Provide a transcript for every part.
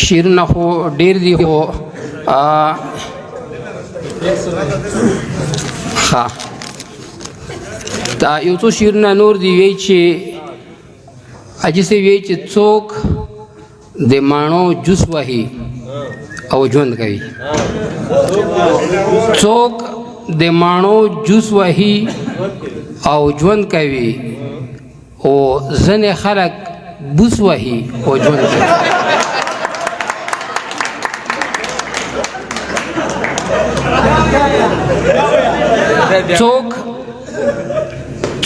شیرونه خو ډیر دي خو ښه دا یو څو شیرونه نور دي وی چې حاجي صاحب وی چې څوک د ماڼو جوس وهي او ژوند کوي څوک د ماڼو جوس وهي او ژوند کوي او ځینې خلک بوس وهي او ژوند کوي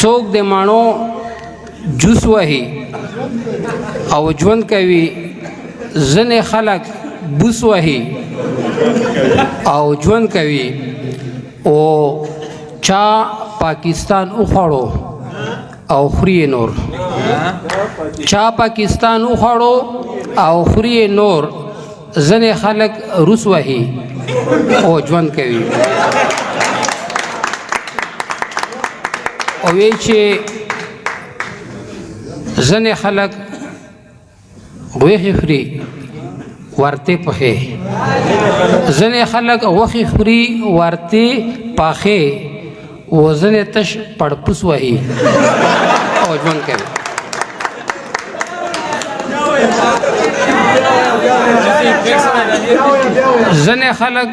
څوک د ماڼو جوس وهي او ژوند کوي ځینې خلک بوس وهي او ژوند کوي او چا پاکستان وخوړو او خوري نور چا پاکستان وخوړو او خوري نور ځینې خلک روس وهي او ژوند کوي او وی چې ځینې خلک غوښې خوري ورته پخې ځینې خلک غوښې خوري ورته پاخې او ځینې تش پړپوس وهي او ژوند کوي ځینې خلک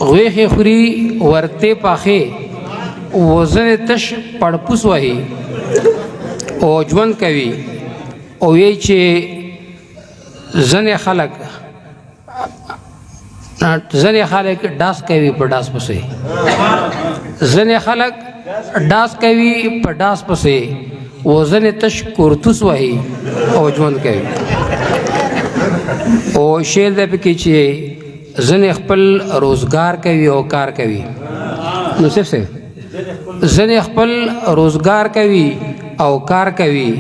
غوښې خوري ورته پاخې او ځینې تش پړپوس وهي او ژوند کوي او وی چې ځینې خلک ډاس کوي په ډاس پسې ځینې خلک ډاس کوي په ډاس پسې او ځینې تش کورتوس وهي او ژوند کوي او شعر دی پکې چې ځینې خپل روزګار کوي او کار کوي نو صرف ځینې خپل روزګار کوي او کار کوي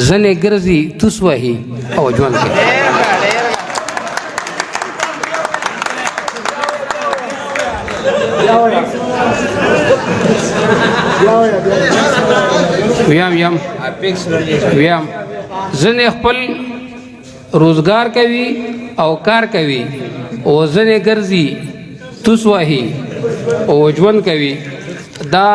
ځینې ګرځي توس وهي او ژوند کوي ویم ځینې خپل روزګار کوي او کار کوي او ځینې ګرځي توس وهي او ژوند کوي دا